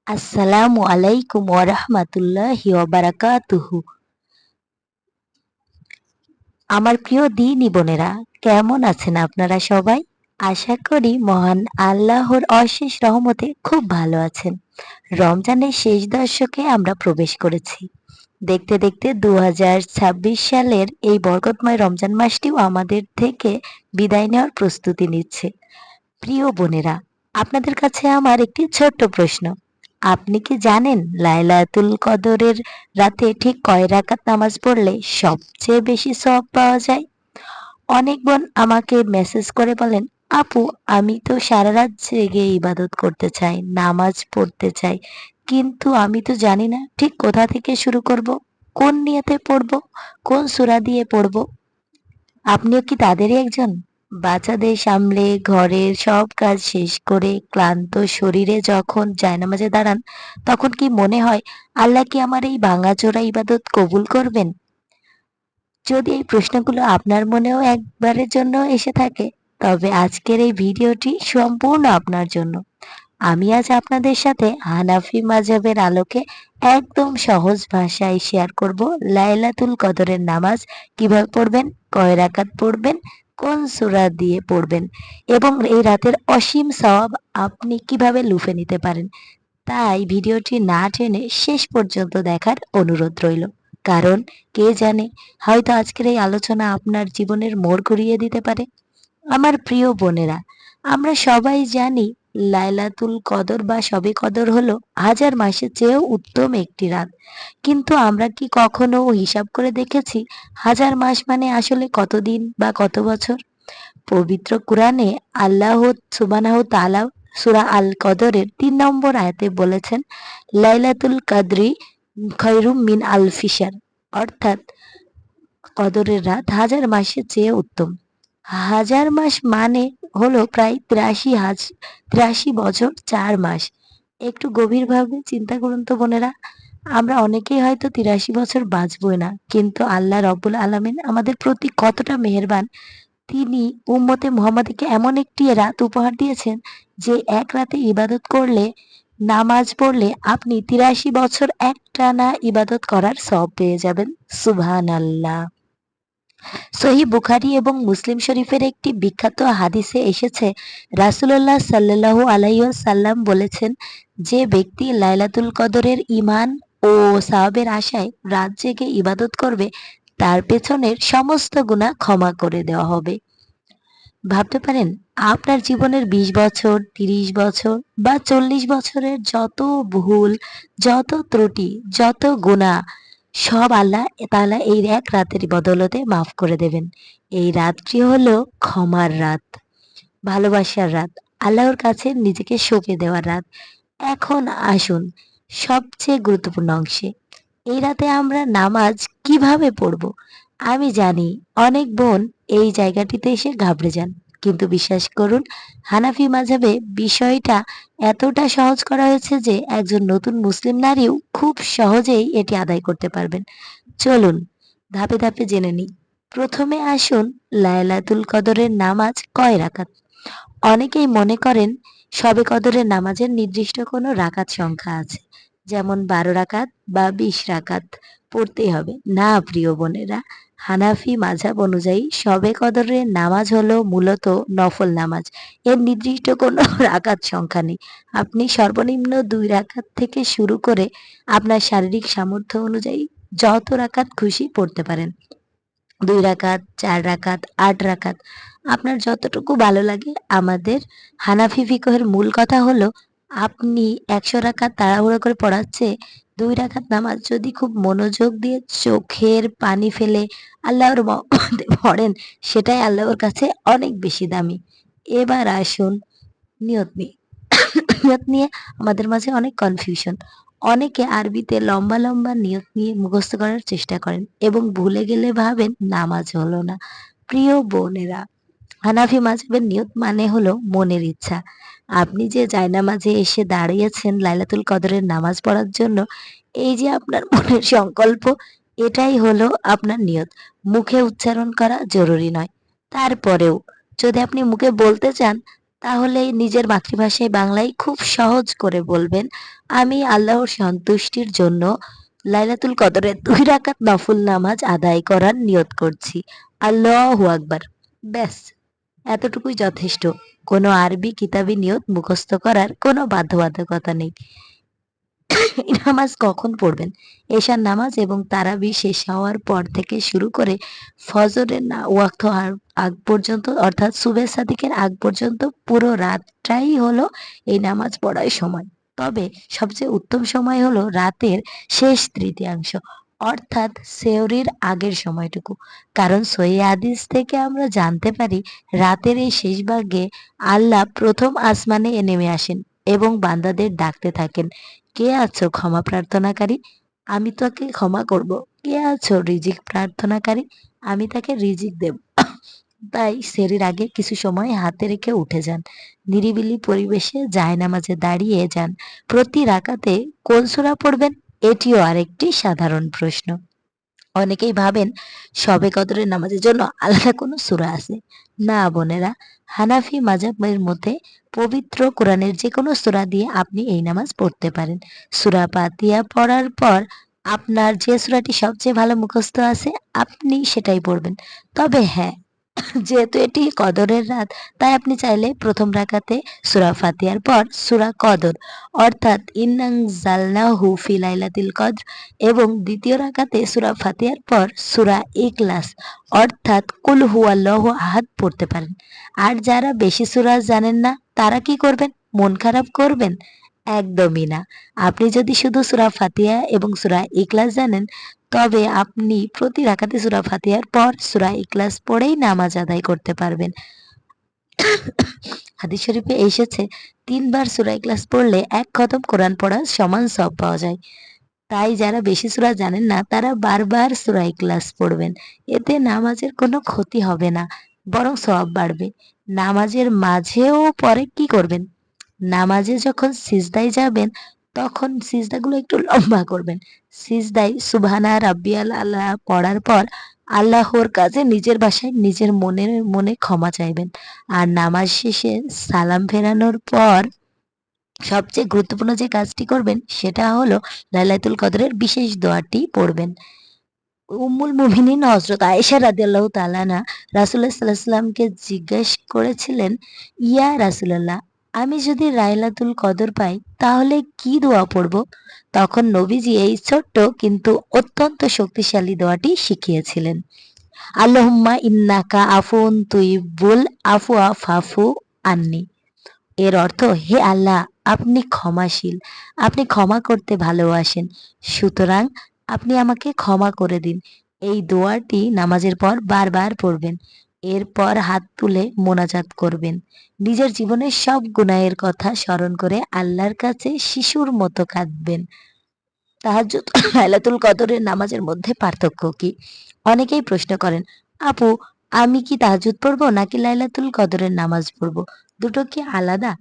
আসসালামু আলাইকুম ওয়ারাহমাতুল্লাহি ওয়াবারাকাতুহু। আমার প্রিয় দিনী বোনেরা, কেমন আছেন আপনারা সবাই? আশা করি মহান আল্লাহর অশেষ রহমতে খুব ভালো আছেন। রমজানের শেষ দশকে আমরা প্রবেশ করেছি। দেখতে দেখতে ২০২৬ সালের এই বরকতময় রমজান মাসটিও আমাদের থেকে বিদায় নেওয়ার প্রস্তুতি নিচ্ছে। প্রিয় বোনেরা, আপনাদের কাছে আমার একটি ছোট্ট প্রশ্ন। আপনি কি জানেন লাইলাতুল কদরের রাতে ঠিক কয় রাকাত নামাজ পড়লে সবচেয়ে বেশি সওয়াব পাওয়া যায়? অনেক বোন আমাকে মেসেজ করে বলেন, আপু আমি তো সারা রাত জেগে ইবাদত করতে চাই, নামাজ পড়তে চাই, কিন্তু আমি তো জানি না ঠিক কোথা থেকে শুরু করব, কোন নিয়তে পড়ব, কোন সূরা দিয়ে পড়ব। আপনিও কি তাদেরই একজন? বাচ্চাদের সামলে ঘরের সব কাজ শেষ করে ক্লান্ত শরীরে যখন জায়নামাজে দাঁড়ান, তখন কি মনে হয় আল্লাহ কি আমার এই ভাঙাচোরা ইবাদত কবুল করবেন? যদি এই প্রশ্নগুলো আপনার মনেও একবারের জন্য এসে থাকে, তবে আজকের এই ভিডিওটি সম্পূর্ণ আপনার জন্য। আমি আজ আপনাদের সাথে হানাফি মাযহাবের আলোকে একদম সহজ ভাষায় শেয়ার করব লাইলাতুল কদরের নামাজ কিভাবে পড়বেন, কয় রাকাত পড়বেন, কোন সূরা দিয়ে পড়বেন এবং এই রাতের অসীম সওয়াব আপনি কিভাবে লুফে নিতে পারেন। তাই ভিডিওটি না টেনে শেষ পর্যন্ত দেখার অনুরোধ রইল। কারণ কে জানে, হয়তো আজকের এই আলোচনা আপনার জীবনের মোড় ঘুরিয়ে দিতে পারে। আমার প্রিয় বোনেরা, আমরা সবাই জানি লাইলাতুল কদর বা শবে কদর হলো হাজার মাসের চেয়েও উত্তম একটি রাত। কিন্তু আমরা কি কখনো হিসাব করে দেখেছি হাজার মাস মানে আসলে কতদিন বা কত বছর? পবিত্র কুরআনে আল্লাহ সুবহানাহু তাআলা সূরা আল কদরের ৩ নম্বর আয়াতে বলেছেন, লাইলাতুল কদরি খৈরুম মিন আলফি শাহর, অর্থাৎ কদরের রাত হাজার মাসের চেয়ে উত্তম। হাজার মাস মানে হলো প্রায় ৮৩ বছর ৪ মাস। একটু গভীরভাবে চিন্তা করুন তো বোনেরা, আমরা অনেকেই হয়তো ৮৩ বছর বাঁচবই না, কিন্তু আল্লাহ রব্বুল আলামিন আমাদের প্রতি কতটা মেহেরবান। তিনি উম্মতে মুহাম্মাদীকে এমন একটি রাত উপহার দিয়েছেন যে এক রাতে ইবাদত করলে, নামাজ পড়লে আপনি ৮৩ বছর একটানা ইবাদত করার সওয়াব পেয়ে যাবেন। সুবহানাল্লাহ। সহিহ বুখারী এবং মুসলিম শরীফের একটি বিখ্যাত হাদিসে এসেছে, রাসূলুল্লাহ সাল্লাল্লাহু আলাইহি ওয়াসাল্লাম বলেছেন, যে ব্যক্তি লাইলাতুল কদরের ঈমান ও সওয়াবের আশায় রাত জেগে ইবাদত করবে, তার পেছনের সমস্ত গুনাহ ক্ষমা করে দেওয়া হবে। ভাবতে পারেন, আপনার জীবনের ২০ বছর, ৩০ বছর বা ৪০ বছরের যত ভুল, যত ত্রুটি, যত গুনাহ সব আল্লাহ তাআলা এই এক রাতের বদৌলতে মাফ করে দেবেন। এই রাতটি হলো ক্ষমার রাত, ভালোবাসার রাত, আল্লাহর কাছে নিজেকে সঁপে দেওয়ার রাত। এখন আসুন সবচেয়ে গুরুত্বপূর্ণ অংশে। এই রাতে আমরা নামাজ কিভাবে পড়ব? আমি জানি অনেক বোন এই জায়গাটিতে এসে ঘাবড়ে যান। কিন্তু বিশ্বাস করুন, হানাফি মাযহাবে বিষয়টা এতটা সহজ করা হয়েছে যে একজন নতুন মুসলিম নারীও খুব সহজেই এটি আদায় করতে পারবেন। চলুন ধাপে ধাপে জেনে নিই। প্রথমে আসুন লায়লাতুল কদরের নামাজ কয় রাকাত? অনেকেই মনে করেন শবে কদরের নামাজের নির্দিষ্ট কোনো রাকাত সংখ্যা আছে, যেমন ১২ রাকাত বা ২০ রাকাত পড়তেই হবে। না প্রিয় বোনেরা, হানাফি মাযহাব অনুযায়ী শবে কদরের নামাজ হলো মূলত নফল নামাজ। এর নির্দিষ্ট কোনো রাকাত সংখ্যা নেই। আপনি সর্বনিম্ন ২ রাকাত থেকে শুরু করে আপনার শারীরিক সামর্থ্য অনুযায়ী যত রাকাত খুশি পড়তে পারেন। ২ রাকাত, ৪ রাকাত, ৮ রাকাত, আপনার যতটুকু ভালো লাগে। আমাদের হানাফি ফিকহের মূল কথা হলো, আপনি ১০০ রাকাত তাড়াহুড়ো করে পড়ার চেয়ে ২ রাকাত নামাজ যদি খুব মনোযোগ দিয়ে চোখের পানি ফেলে আল্লাহর মহব্বতে পড়েন, সেটাই আল্লাহর কাছে অনেক বেশি দামি। এবার আসুন নিয়ত নিয়ে। নিয়ত নিয়ে আমাদের মাঝে অনেক কনফিউশন। অনেকে আরবিতে লম্বা লম্বা নিয়ত নিয়ে মুখস্থ করার চেষ্টা করেন এবং ভুলে গেলে ভাবেন নামাজ হলো না। প্রিয় বোনেরা, হানাফি মাযহাবের নিয়ত মানে হলো মনের ইচ্ছা। আপনি যে জায়নামাজে এসে দাঁড়িয়েছেন লাইলাতুল কদরের নামাজ পড়ার জন্য, এই যে আপনার মনের সংকল্প, এটাই হলো আপনার নিয়ত। মুখে উচ্চারণ করা জরুরি নয়। তারপরেও যদি আপনি মুখে বলতে চান, তাহলে নিজের মাতৃভাষায় বাংলায় খুব সহজ করে বলবেন, আমি আল্লাহর সন্তুষ্টির জন্য লাইলাতুল কদরের ২ রাকাত নফল নামাজ আদায় করার নিয়ত করছি। আল্লাহু আকবার। ব্যাস, এতটুকুই যথেষ্ট। কোনো আরবি কিতাবি নিয়ত মুখস্থ করার কোনো বাধ্যবাধকতা নেই। এই নামাজ কখন পড়বেন? এশার নামাজ এবং তারাবি শেষ হওয়ার পর থেকে শুরু করে ফজরের ওয়াক্ত আগ পর্যন্ত, অর্থাৎ সুবে সাদিকের আগ পর্যন্ত পুরো রাতটাই হলো এই নামাজ পড়ার সময়। তবে সবচেয়ে উত্তম সময় হলো রাতের শেষ তৃতীয়াংশ, অর্থাৎ সেহরির আগের সময়টুকু। কারণ সহিহ হাদিস থেকে আমরা জানতে পারি রাতের এই শেষ ভাগে আল্লাহ প্রথম আসমানে নেমে আসেন এবং বান্দাদের ডাকতে থাকেন, কে আছো ক্ষমা প্রার্থনাকারী, আমি তাকে ক্ষমা করব। কে আছো রিজিক প্রার্থনাকারী, আমি তাকে রিজিক দেব। তাই সেহরির আগে কিছু সময় হাতে রেখে উঠে যান, নিরিবিলি পরিবেশে জায়নামাজে দাঁড়িয়ে যান। প্রতি রাকাতে কোন সূরা পড়বেন, এটিও আরেকটি সাধারণ প্রশ্ন। অনেকেই ভাবেন শবে কদরের নামাজের জন্য আলাদা কোনো সূরা আছে। না বোনেরা, হানাফি মাযহাবের মতে পবিত্র কোরআনের যেকোনো সূরা দিয়ে আপনি এই নামাজ পড়তে পারেন। সূরা ফাতিহা পড়ার পর আপনার যে সূরাটি সবচেয়ে ভালো মুখস্থ আছে আপনি সেটাই পড়বেন। তবে হ্যাঁ, যেহেতু এটি কদরের রাত, তাই আপনি চাইলে প্রথম রাকাতে সূরা ফাতিহার পর সূরা কদর, অর্থাৎ ইন্নানজালনাহু ফি লাইলাতিল কদর, এবং দ্বিতীয় রাকাতে সূরা ফাতিহার পর সূরা ইখলাস, অর্থাৎ কুল হুয়াল্লাহু আহাদ পড়তে পারেন। আর যারা বেশি সূরা জানেন না তারা কি করবেন? মন খারাপ করবেন? একদমই না। আপনি যদি শুধু সূরা ফাতিহা এবং সূরা ইখলাস জানেন, তবে আপনি প্রতি রাকাতে সূরা ফাতিহার পর সূরা ইখলাস পড়েই নামাজ আদায় করতে পারবেন। হাদিস শরীফে এসেছে ৩ বার সূরা ইখলাস পড়লে ১ খতম কোরআন পড়ার সমান সওয়াব পাওয়া যায়। তাই যারা বেশি সূরা জানেন না তারা বারবার সূরা ইখলাস পড়বেন। এতে নামাজের কোনো ক্ষতি হবে না, বরং সওয়াব বাড়বে। নামাজের মাঝেও পরে কি করবেন? নামাজে যখন সিজদায় যাবেন তখন সিজদাগুলো একটু লম্বা করবেন। সিজদায় সুবহানা রাব্বিয়াল আলা পড়ার পর আল্লাহর কাছে নিজের ভাষায় নিজের মনে মনে ক্ষমা চাইবেন। আর নামাজ শেষে সালাম ফেরানোর পর সবচেয়ে গুরুত্বপূর্ণ যে কাজটি করবেন সেটা হলো লাইলাতুল কদরের বিশেষ দোয়াটি পড়বেন। উম্মুল মুমিনিন হযরত আয়েশা রাদিয়াল্লাহু তাআলা আনহা রাসূলুল্লাহ সাল্লাল্লাহু আলাইহি ওয়াসাল্লামকে জিজ্ঞেস করেছিলেন, ইয়া রাসূলুল্লাহ, আমি যদি লাইলাতুল কদর পাই তাহলে কি দোয়া পড়ব? তখন নবীজি এই ছোট্ট কিন্তু অত্যন্ত শক্তিশালী দোয়াটি শিখিয়েছিলেন। আল্লাহুম্মা ইন্নাকা আফুন তুহিব্বুল আফওয়া ফাফু আন্নি। এর অর্থ, হে আল্লাহ, আপনি ক্ষমাশীল, আপনি ক্ষমা করতে ভালোবাসেন, সুতরাং আপনি আমাকে ক্ষমা করে দিন। এই দোয়াটি নামাজের পর বারবার পড়বেন। এরপর হাত তুলে মোনাজাত করবেন। নিজের জীবনের সব গুনাহের কথা স্মরণ করে আল্লাহর কাছে শিশুর মতো কাঁদবেন। তাহাজ্জুদ লাইলাতুল কদরের নামাজের মধ্যে পার্থক্য কি? অনেকেই প্রশ্ন করেন, আপু, আমি কি তাহাজ্জুদ পড়বো নাকি লাইলাতুল কদরের নামাজ পড়বো? দুটো কি আলাদা?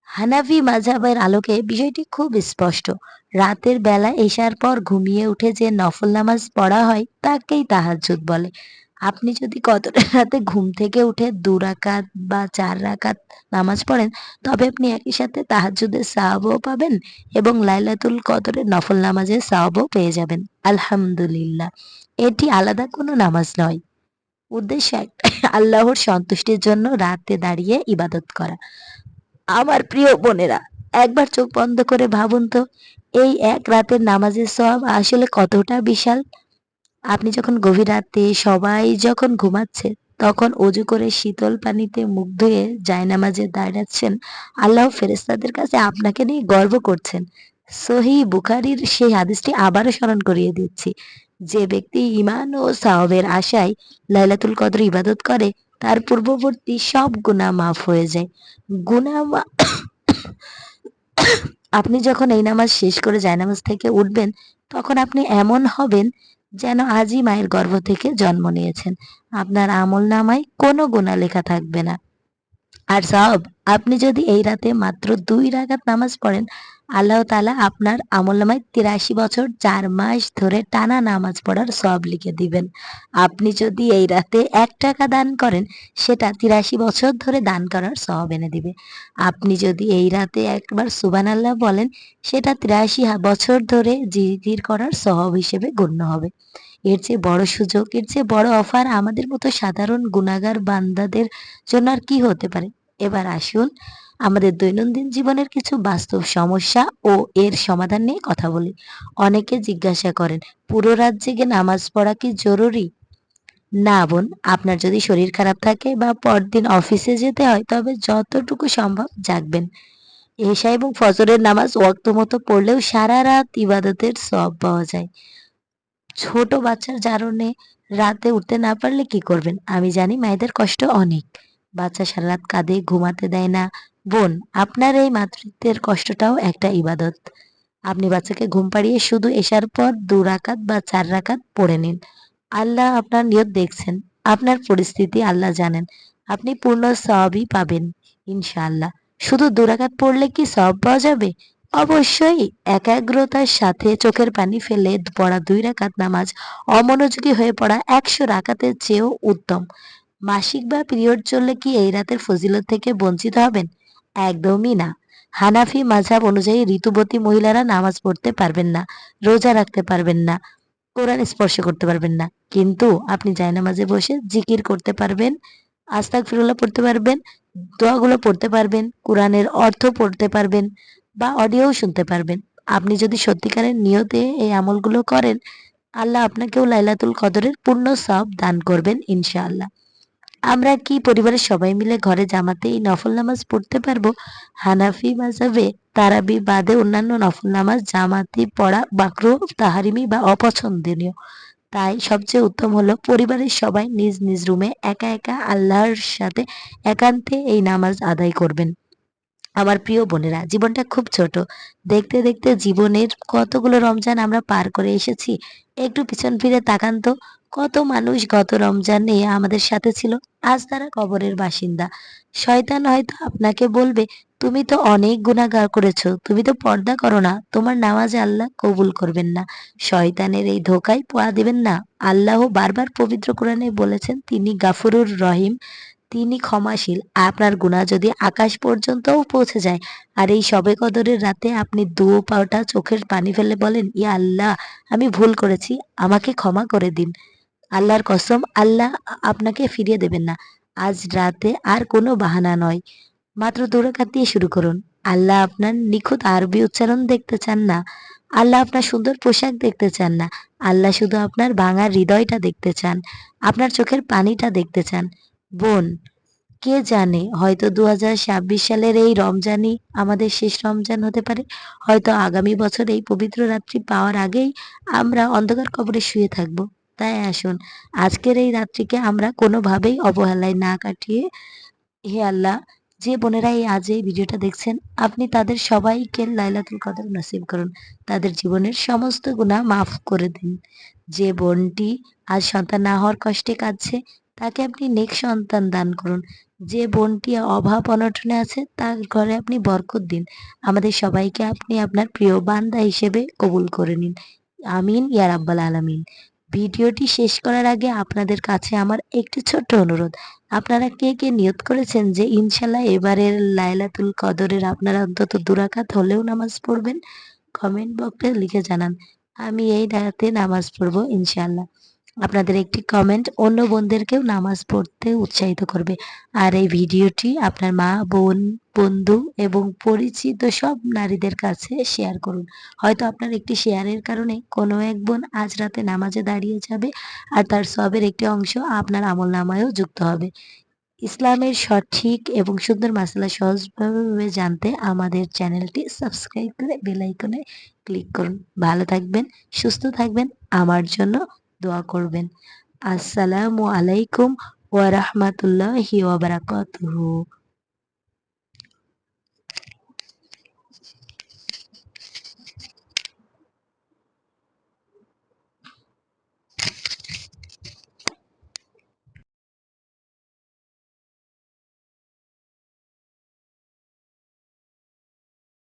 হানাফি মাযহাবের আলোকে বিষয়টি খুব স্পষ্ট। রাতের বেলা এশার পর ঘুমিয়ে উঠে যে নফল নামাজ পড়া হয় তাকেই তাহাজ্জুদ বলে। আপনি যদি কদরের রাতে ঘুম থেকে উঠে ২ রাকাত বা ৪ রাকাত নামাজ পড়েন, তবে আপনি একই সাথে তাহাজ্জুদের সওয়াবও পাবেন এবং লাইলাতুল কদরের নফল নামাজের সওয়াবও পেয়ে যাবেন। আলহামদুলিল্লাহ। এটি আলাদা কোনো নামাজ নয়। উদ্দেশ্য একটাই, আল্লাহর সন্তুষ্টির জন্য রাতে দাঁড়িয়ে ইবাদত করা। আমার প্রিয় বোনেরা, একবার চোখ বন্ধ করে ভাবুন তো, এই এক রাতের নামাজের সওয়াব আসলে কতটা বিশাল। আপনি যখন গভীর রাতে সবাই যখন ঘুমাচ্ছে তখন অজু করে শীতল পানিতে মুখ ধুয়ে জায়নামাজে দাঁড়াচ্ছেন, আল্লাহ ফেরেশতাদের কাছে আপনাকে নিয়ে গর্ব করছেন। সহিহ বুখারীর সেই হাদিসটি আবারও স্মরণ করিয়ে দিচ্ছি, যে ব্যক্তি ঈমান ও সওয়াবের আশায় লাইলাতুল কদর ইবাদত করে তার পূর্ববর্তী সব গুনাহ মাফ হয়ে যায়। গুনাহ আপনি যখন এই নামাজ শেষ করে জায়নামাজ থেকে উঠবেন তখন আপনি এমন হবেন যেন আজই মায়ের গর্ভ থেকে জন্ম নিয়েছেন। আপনার আমলনামায় কোনো গুনাহ লেখা থাকবে না। আর সওয়াব, আপনি যদি এই রাতে মাত্র ২ রাকাত নামাজ পড়েন, আল্লাহ তাআলা আপনার আমলনামায় ৮৩ বছর ৪ মাস ধরে টানা নামাজ পড়ার সওয়াব লিখে দিবেন। আপনি যদি এই রাতে ৳১ দান করেন, সেটা ৮৩ বছর ধরে দান করার সওয়াব এনে দিবে। আপনি যদি এই রাতে একবার সুবহানাল্লাহ বলেন, সেটা ৮৩ বছর ধরে জিকির করার সওয়াব হিসেবে গণ্য হবে। এর চেয়ে বড় সুযোগ, এর চেয়ে বড় অফার আমাদের মতো সাধারণ গুনাহগার বান্দাদের জন্য আর কি হতে পারে? এবার আসুন আমাদের দৈনন্দিন জীবনের কিছু বাস্তব সমস্যা ও এর সমাধান নিয়ে কথা বলি। অনেকে জিজ্ঞাসা করেন, পুরো রাত জেগে নামাজ পড়া কি জরুরি? না বোন, আপনার যদি শরীর খারাপ থাকে বা পরদিন অফিসে যেতে হয়, তবে যতটুকু সম্ভব জাগবেন। এশা এবং ফজরের নামাজ ওয়াক্ত মতো পড়লেও সারা রাত ইবাদতের সওয়াব পাওয়া যায়। ছোট বাচ্চার জারণে রাতে উঠতে না পারলে কি করবেন? আমি জানি মায়েদের কষ্ট অনেক। বাচ্চা সারারাত কাঁদে, ঘুমাতে দেয় না। বোন, আপনার এই মাতৃত্বের কষ্টটাও একটা ইবাদত। আপনি বাচ্চাকে ঘুম পাড়িয়ে শুধু এশার পর ২ রাকাত বা ৪ রাকাত পড়ে নিন। আল্লাহ আপনার নিয়ত দেখছেন। আপনার পরিস্থিতি আল্লাহ জানেন। আপনি পূর্ণ সওয়াবই পাবেন ইনশাআল্লাহ। শুধু ২ রাকাত পড়লে কি সওয়াব পাওয়া যাবে? অবশ্যই। একাগ্রতার সাথে চোখের পানি ফেলে পড়া ২ রাকাত নামাজ অমনোযোগী হয়ে পড়া ১০০ রাকাতের চেয়েও উত্তম। মাসিক বা পিরিয়ড চললে কি এই রাতের ফজিলত থেকে বঞ্চিত হবেন? একদমই না। হানাফি মাযহাব অনুযায়ী ঋতুবতী মহিলারা নামাজ পড়তে পারবেন না, রোজা রাখতে পারবেন না, কোরআন স্পর্শ করতে পারবেন না। কিন্তু আপনি জায়নামাজে বসে জিকির করতে পারবেন, আস্তাগফিরুল্লাহ পড়তে পারবেন, দোয়াগুলো পড়তে পারবেন, কোরআনের অর্থ পড়তে পারবেন বা অডিওও শুনতে পারবেন। আপনি যদি সত্যিকারের নিয়তে এই আমলগুলো করেন, আল্লাহ আপনাকেও লাইলাতুল কদরের পূর্ণ সওয়াব দান করবেন ইনশাআল্লাহ। আমরা কি পরিবারের সবাই মিলে ঘরে জামাতে এই নফল নামাজ পড়তে পারবো? হানাফি মাযহাবে তারাবি বাদে অন্যান্য নফল নামাজ জামাতে পড়া মাকরুহ, তাহরিমি বা অপছন্দনীয়। তাই সবচেয়ে উত্তম হলো পরিবারের সবাই নিজ নিজ রুমে একা একা আল্লাহর সাথে একান্তে এই নামাজ আদায় করবেন। আমার প্রিয় বোনেরা, জীবনটা খুব ছোট। দেখতে দেখতে জীবনের কতগুলো রমজান আমরা পার করে এসেছি। একটু পিছন ফিরে তাকান তো, কত মানুষ গত রমজানে আমাদের সাথে ছিল, আজ তারা কবরের বাসিন্দা। শয়তান হয়তো আপনাকে বলবে, তুমি তো অনেক গুনাহ করেছো, তুমি তো পর্দা করো না, তোমার নামাজ আল্লাহ কবুল করবেন না। শয়তানের এই ধোঁকায় পা দিবেন না। আল্লাহ বারবার পবিত্র কোরআনে বলেছেন তিনি গাফুরুর রহিম, তিনি ক্ষমাশীল। আপনার গুনাহ যদি আকাশ পর্যন্তও পৌঁছে যায়, আর এই শবে কদরের রাতে আপনি ২ পাটা চোখের পানি ফেলে বলেন, ইয়া আল্লাহ, আমি ভুল করেছি, আমাকে ক্ষমা করে দিন। আল্লাহর কসম, আল্লাহ আপনাকে ফিরিয়ে দেবেন না। আজ রাতে আর কোনো বাহানা নয়। মাত্র ২ রাকাত দিয়ে শুরু করুন। আল্লাহ আপনার নিখুঁত আরবি উচ্চারণ দেখতে চান না। আল্লাহ আপনার সুন্দর পোশাক দেখতে চান না। আল্লাহ শুধু আপনার ভাঙা হৃদয়টা দেখতে চান। আপনার চোখের পানিটা দেখতে চান। বোন, কে জানে হয়তো ২০২৬ সালের এই রমজানই আমাদের শেষ রমজান হতে পারে। হয়তো আগামী বছর এই পবিত্র রাত্রি পাওয়ার আগেই আমরা অন্ধকার কবরে শুয়ে থাকব। তাই আসুন আজকের এই রাত্রিকে আমরা কোনোভাবেই অবহেলায় না কাটিয়ে, হে আল্লাহ, যে বোনেরা আজ এই ভিডিওটা দেখছেন, আপনি তাদের সবাইকে লাইলাতুল কদর নসিব করুন। তাদের জীবনের সমস্ত গুনাহ মাফ করে দিন। যে বোনটি আজ সন্তান না হওয়ার কষ্টে কাঁদছে, তাকে আপনি নেক সন্তান দান করুন। যে বোনটি অভাব অনটনে আছে, তার ঘরে আপনি বরকত দিন। আমাদের সবাইকে আপনি আপনার প্রিয় বান্দা হিসেবে কবুল করে নিন। আমিন ইয়া রাব্বাল আলামিন। ভিডিওটি শেষ করার আগে আপনাদের কাছে আমার একটি ছোট্ট অনুরোধ। আপনারা কে কে নিয়ত করেছেন যে ইনশাল্লাহ এবারের লাইলাতুল কদরের আপনারা অন্তত ২ রাকাত হলেও নামাজ পড়বেন? কমেন্ট বক্সে লিখে জানান। আমি এই রাতে নামাজ পড়বো ইনশাআল্লাহ। আপনাদের একটি কমেন্ট অন্য বোনদেরকেও নামাজ পড়তে উৎসাহিত করবে। আর এই ভিডিওটি আপনার মা, বোন, বন্ধু এবং পরিচিত সব নারীদের কাছে শেয়ার করুন। হয়তো আপনার একটি শেয়ারের কারণে কোনো এক বোন আজ রাতে নামাজে দাঁড়িয়ে যাবে, আর তার সবের একটি অংশ আপনার আমলনামায়ও যুক্ত হবে। ইসলামের সঠিক এবং সুন্দর মাসালা সহজভাবে জানতে আমাদের চ্যানেলটি সাবস্ক্রাইব করে বেল আইকনে ক্লিক করুন। ভালো থাকবেন, সুস্থ থাকবেন, আমার জন্য দোয়া করবেন। আসসালামু আলাইকুম ওয়া রাহমাতুল্লাহি ওয়া বারাকাতুহু।